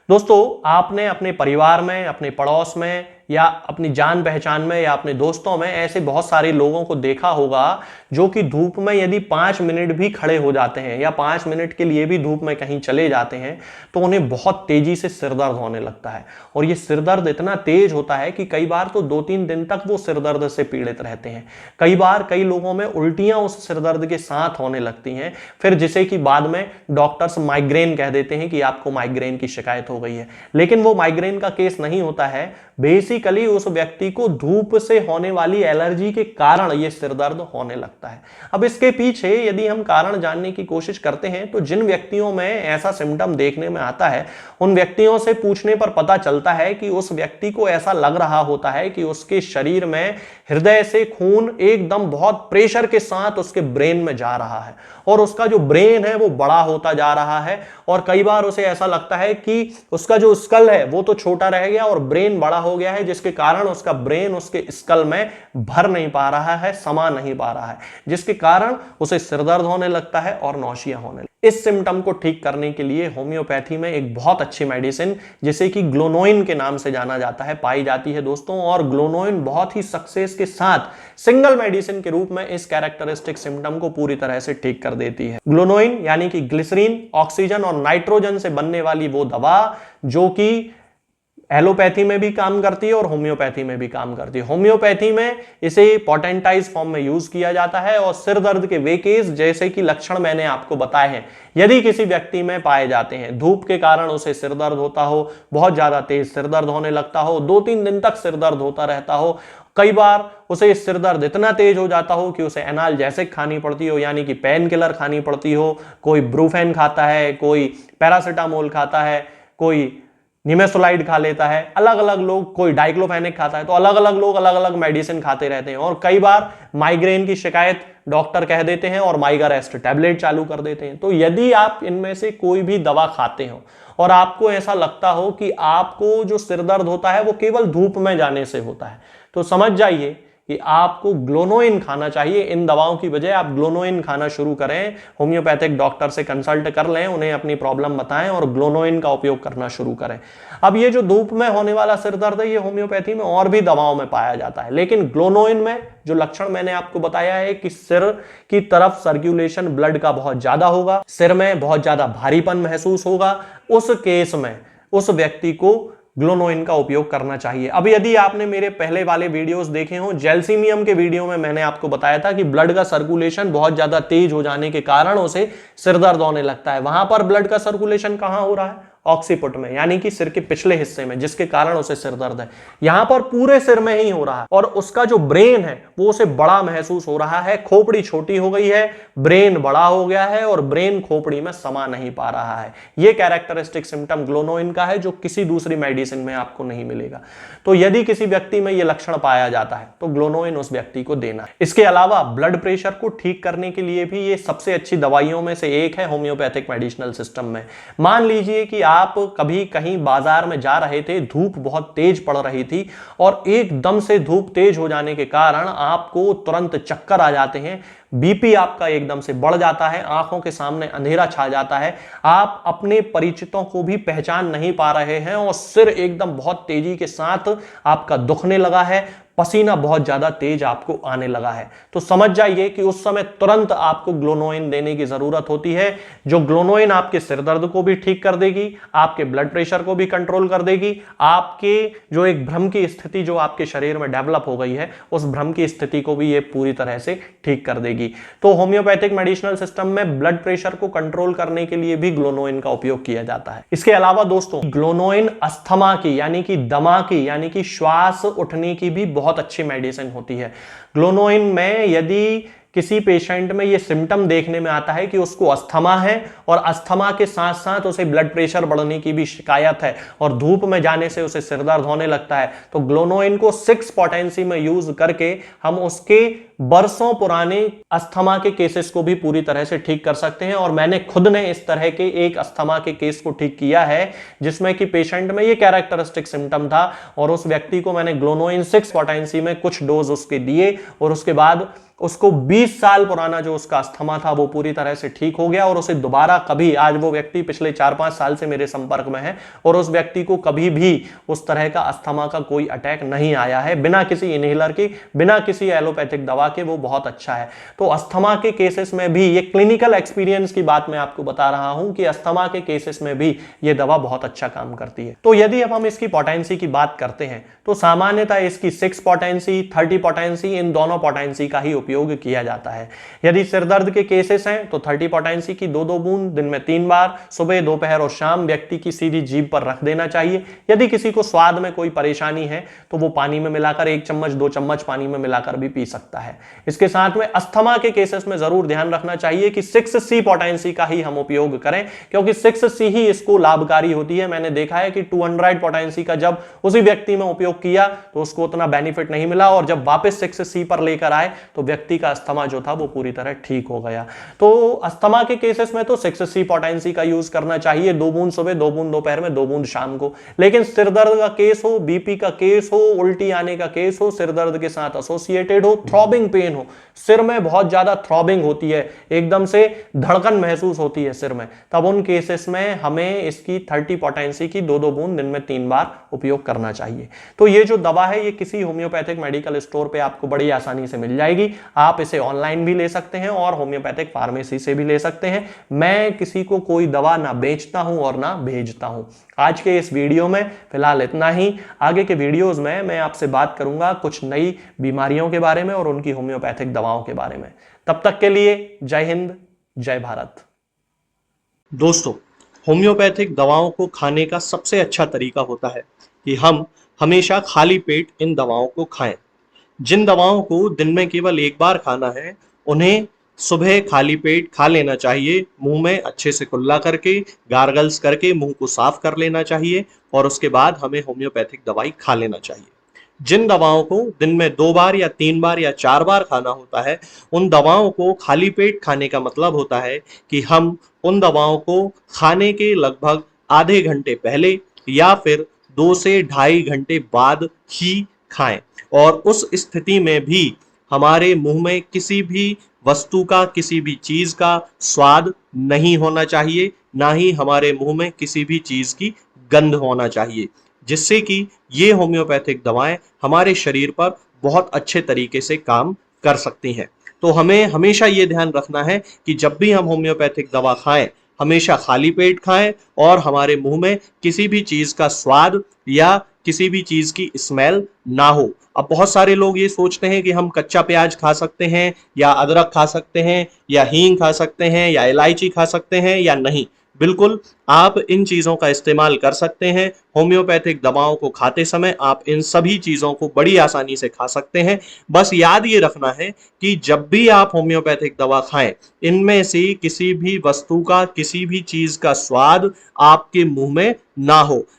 दोस्तों, आपने अपने परिवार में, अपने पड़ोस में या अपनी जान पहचान में या अपने दोस्तों में ऐसे बहुत सारे लोगों को देखा होगा जो कि धूप में यदि 5 मिनट भी खड़े हो जाते हैं या 5 मिनट के लिए भी धूप में कहीं चले जाते हैं तो उन्हें बहुत तेजी से सिरदर्द होने लगता है। और ये सिरदर्द इतना तेज होता है कि कई बार तो 2-3 दिन तक वो सिरदर्द से पीड़ित रहते हैं। कई बार कई लोगों में उल्टियां उस सिरदर्द के साथ होने लगती हैं, फिर जिसे कि बाद में डॉक्टर्स माइग्रेन कह देते हैं कि आपको माइग्रेन की शिकायत हो गई है। लेकिन वो माइग्रेन का केस नहीं होता है, बेसिकली उस व्यक्ति को धूप से होने वाली एलर्जी के कारण यह सिरदर्द होने लगता है। अब इसके पीछे यदि हम कारण जानने की कोशिश करते हैं तो जिन व्यक्तियों में ऐसा सिम्टम देखने में आता है उन व्यक्तियों से पूछने पर पता चलता है कि उस व्यक्ति को ऐसा लग रहा होता है कि उसके शरीर में हृदय से खून एकदम बहुत प्रेशर के साथ उसके ब्रेन में जा रहा है और उसका जो ब्रेन है वो बड़ा होता जा रहा है। और कई बार उसे ऐसा लगता है कि उसका जो स्कल है वो तो छोटा रह गया और ब्रेन बड़ा हो गया है, जिसके कारण उसका ब्रेन उसके स्कल में भर नहीं पा रहा है, समा नहीं पा रहा है, जिसके कारण उसे सिरदर्द होने लगता है और नौसिया होने लगता है। इस सिम्टम को ठीक करने के लिए होम्योपैथी में एक बहुत अच्छी मेडिसिन जिसे कि ग्लोनोइन के नाम से जाना जाता है पाई जाती है दोस्तों। और ग्लोनोइन बहुत ही सक्सेस के साथ सिंगल मेडिसिन के रूप में इस कैरेक्टरिस्टिक सिम्टम को पूरी तरह से ठीक कर देती है। ग्लोनोइन यानी कि ग्लिसरीन, ऑक्सीजन और नाइट्रोजन से बनने वाली वो दवा जो कि एलोपैथी में भी काम करती है और होम्योपैथी में भी काम करती है। होम्योपैथी में इसे पोटेंटाइज फॉर्म में यूज किया जाता है और सिर दर्द के वे केस जैसे कि लक्षण मैंने आपको बताए हैं यदि किसी व्यक्ति में पाए जाते हैं, धूप के कारण उसे सिर दर्द होता हो, बहुत ज्यादा तेज सिर दर्द होने लगता हो, 2-3 दिन तक सिर दर्द होता रहता हो, कई बार उसे सिर दर्द इतना तेज हो जाता हो कि उसे एनाल्जेसिक खानी पड़ती हो यानी कि पेन किलर खानी पड़ती हो, कोई ब्रूफेन खाता है, कोई पैरासिटामोल खाता है, कोई निमेसोलाइड खा लेता है, अलग अलग लोग, कोई डाइक्लोफेनेक खाता है, तो अलग अलग लोग अलग अलग मेडिसिन खाते रहते हैं। और कई बार माइग्रेन की शिकायत डॉक्टर कह देते हैं और माइगारेस्ट टैबलेट चालू कर देते हैं। तो यदि आप इनमें से कोई भी दवा खाते हो और आपको ऐसा लगता हो कि आपको जो सिरदर्द होता है वो केवल धूप में जाने से होता है तो समझ जाइए कि आपको ग्लोनोइन खाना चाहिए। इन दवाओं की बजाय आप ग्लोनोइन खाना शुरू करें, होम्योपैथिक डॉक्टर से कंसल्ट कर लें, उन्हें अपनी प्रॉब्लम बताएं और ग्लोनोइन का उपयोग करना शुरू करें। अब ये जो धूप में होने वाला सिर दर्द है ये होम्योपैथी में और भी दवाओं में पाया जाता है, लेकिन ग्लोनोइन में जो लक्षण मैंने आपको बताया है कि सिर की तरफ सर्कुलेशन ब्लड का बहुत ज्यादा होगा, सिर में बहुत ज्यादा भारीपन महसूस होगा, उस केस में उस व्यक्ति को ग्लोनोइन का उपयोग करना चाहिए। अब यदि आपने मेरे पहले वाले वीडियोस देखे हो, जेल्सीमियम के वीडियो में मैंने आपको बताया था कि ब्लड का सर्कुलेशन बहुत ज्यादा तेज हो जाने के कारण उसे सिरदर्द होने लगता है। वहां पर ब्लड का सर्कुलेशन कहां हो रहा है? ऑक्सीपुट में, यानी कि सिर के पिछले हिस्से में, जिसके कारण उसे सिर दर्द है। यहां पर पूरे सिर में ही हो रहा है और उसका जो ब्रेन है वो उसे बड़ा महसूस हो रहा है, खोपड़ी छोटी हो गई है, ब्रेन बड़ा हो गया है और ब्रेन खोपड़ी में समा नहीं पा रहा है। यह कैरेक्टरिस्टिक सिम्टम ग्लोनोइन का है जो किसी दूसरी मेडिसिन में आपको नहीं मिलेगा। तो यदि किसी व्यक्ति में यह लक्षण पाया जाता है तो ग्लोनोइन उस व्यक्ति को देना है। इसके अलावा ब्लड प्रेशर को ठीक करने के लिए भी ये सबसे अच्छी दवाइयों में से एक है होम्योपैथिक मेडिसिनल सिस्टम में। मान लीजिए कि आप कभी कहीं बाजार में जा रहे थे, धूप बहुत तेज पड़ रही थी और एकदम से धूप तेज हो जाने के कारण आपको तुरंत चक्कर आ जाते हैं, बीपी आपका एकदम से बढ़ जाता है, आंखों के सामने अंधेरा छा जाता है, आप अपने परिचितों को भी पहचान नहीं पा रहे हैं और सिर एकदम बहुत तेजी के साथ आपका दुखने लगा है, पसीना बहुत ज्यादा तेज आपको आने लगा है, तो समझ जाइए कि उस समय तुरंत आपको ग्लोनोइन देने की जरूरत होती है। जो ग्लोनोइन आपके सिर दर्द को भी ठीक कर देगी, आपके ब्लड प्रेशर को भी कंट्रोल कर देगी, आपके जो एक भ्रम की स्थिति जो आपके शरीर में डेवलप हो गई है उस भ्रम की स्थिति को भी ये पूरी तरह से ठीक कर देगी। तो होम्योपैथिक मेडिसिनल सिस्टम में ब्लड प्रेशर को कंट्रोल करने के लिए भी ग्लोनोइन का उपयोग किया जाता है। इसके अलावा दोस्तों ग्लोनोइन अस्थमा की यानी कि दमा की यानी कि श्वास उठने की भी बहुत अच्छी मेडिसिन होती है। ग्लोनोइन में यदि किसी पेशेंट में यह सिम्टम देखने में आता है कि उसको अस्थमा है और अस्थमा के साथ साथ उसे ब्लड प्रेशर बढ़ने की भी शिकायत है और धूप में जाने से उसे सिरदर्द होने लगता है, तो ग्लोनोइन को 6 पोटेंसी में यूज करके हम उसके बरसों पुराने अस्थमा के केसेस को भी पूरी तरह से ठीक कर सकते हैं। और मैंने खुद ने इस तरह के एक अस्थमा के केस को ठीक किया है जिसमें कि पेशेंट में ये कैरेक्टरिस्टिक सिम्टम था और उस व्यक्ति को मैंने ग्लोनोइन 6 पोटेंसी में कुछ डोज उसके दिए और उसके बाद उसको 20 साल पुराना जो उसका अस्थमा था वो पूरी तरह से ठीक हो गया और उसे दोबारा कभी, आज वो व्यक्ति पिछले 4-5 साल से मेरे संपर्क में है और उस व्यक्ति को कभी भी उस तरह का अस्थमा का कोई अटैक नहीं आया है, बिना किसी इनहेलर की, बिना किसी एलोपैथिक दवा के। वो बहुत अच्छा है। तो अस्थमा के केसेस में भी, ये क्लिनिकल एक्सपीरियंस की बात मैं आपको बता रहा हूं कि अस्थमा के केसेस में भी ये दवा बहुत अच्छा काम करती है। तो यदि अब हम इसकी पोटेंसी की बात करते हैं तो सामान्यतः इसकी 6 पोटेंसी, 30 पोटेंसी, इन दोनों पोटेंसी का ही उपयोग किया जाता है। यदि सिरदर्द के केसेस हैं तो 30 पोटेंसी की 2-2 बूंद दिन में 3 बार, सुबह, दोपहर और शाम व्यक्ति की सीधी जीभ पर रख देना चाहिए। यदि किसी को स्वाद में कोई परेशानी है तो वो पानी में मिलाकर 1 चम्मच 2 चम्मच पानी में मिलाकर भी पी सकता है। इसके साथ में अस्थमा के केसेस में जरूर ध्यान रखना चाहिए कि 6C पोटेंसी का ही हम उपयोग करें, क्योंकि 6C ही इसको लाभकारी होती है। मैंने देखा है कि 200 पोटेंसी का जब उसी व्यक्ति में उपयोग किया तो उसको उतना बेनिफिट नहीं मिला और जब वापस 6C पर लेकर आए तो व्यक्ति का अस्थमा जो था वो पूरी तरह ठीक हो गया। तो अस्थमा के केसेस में तो 6C पोटेंसी का यूज करना चाहिए, 2 बूंद सुबह, 2 बूंद दोपहर में, 2 बूंद शाम को। लेकिन सिरदर्द का केस हो, बीपी का केस हो, उल्टी आने का केस हो, सिरदर्द के साथ एसोसिएटेड हो, थ्रॉबिंग पेन हो, सिर में बहुत ज्यादा थ्रॉबिंग होती है, एकदम से धड़कन महसूस होती है सिर में, तब उन केसेस में हमें इसकी 30 पोटेंसी की 2-2 बूंद दिन में 3 बार उपयोग करना चाहिए। तो ये जो दवा है ये किसी होम्योपैथिक मेडिकल स्टोर पे आपको बड़ी आसानी से मिल जाएगी। आप इसे ऑनलाइन भी ले सकते हैं और होम्योपैथिक फार्मेसी से भी ले सकते हैं। मैं किसी को कोई दवा ना बेचता हूं और ना भेजता हूं। आज के इस वीडियो में फिलहाल इतना ही। आगे के वीडियोस में मैं आपसे बात करूंगा कुछ नई बीमारियों के बारे में और उनकी होम्योपैथिक दवाओं के बारे में। तब तक के लिए जय हिंद, जय भारत। दोस्तों, होम्योपैथिक दवाओं को खाने का सबसे अच्छा तरीका होता है कि हम हमेशा खाली पेट इन दवाओं को खाएं। जिन दवाओं को दिन में केवल 1 बार खाना है उन्हें सुबह खाली पेट खा लेना चाहिए, मुंह में अच्छे से कुल्ला करके, गार्गल्स करके मुंह को साफ कर लेना चाहिए और उसके बाद हमें होम्योपैथिक दवाई खा लेना चाहिए। जिन दवाओं को दिन में 2 बार या 3 बार या 4 बार खाना होता है, उन दवाओं को खाली पेट खाने का मतलब होता है कि हम उन दवाओं को खाने के लगभग आधे घंटे पहले या फिर 2 से ढाई घंटे बाद ही खाएं और उस स्थिति में भी हमारे मुंह में किसी भी वस्तु का, किसी भी चीज का स्वाद नहीं होना चाहिए, ना ही हमारे मुंह में किसी भी चीज की गंध होना चाहिए, जिससे कि ये होम्योपैथिक दवाएं हमारे शरीर पर बहुत अच्छे तरीके से काम कर सकती हैं। तो हमें हमेशा ये ध्यान रखना है कि जब भी हम होम्योपैथिक दवा खाएं, हमेशा खाली पेट खाएं और हमारे मुंह में किसी भी चीज का स्वाद या किसी भी चीज की स्मेल ना हो। अब बहुत सारे लोग ये सोचते हैं कि हम कच्चा प्याज खा सकते हैं या अदरक खा सकते हैं या हींग खा सकते हैं या इलायची खा सकते हैं या नहीं। बिल्कुल, आप इन चीजों का इस्तेमाल कर सकते हैं। होम्योपैथिक दवाओं को खाते समय आप इन सभी चीजों को बड़ी आसानी से खा सकते हैं। बस याद ये रखना है कि जब भी आप होम्योपैथिक दवा खाएं, इनमें से किसी भी वस्तु का, किसी भी चीज का स्वाद आपके मुंह में ना हो।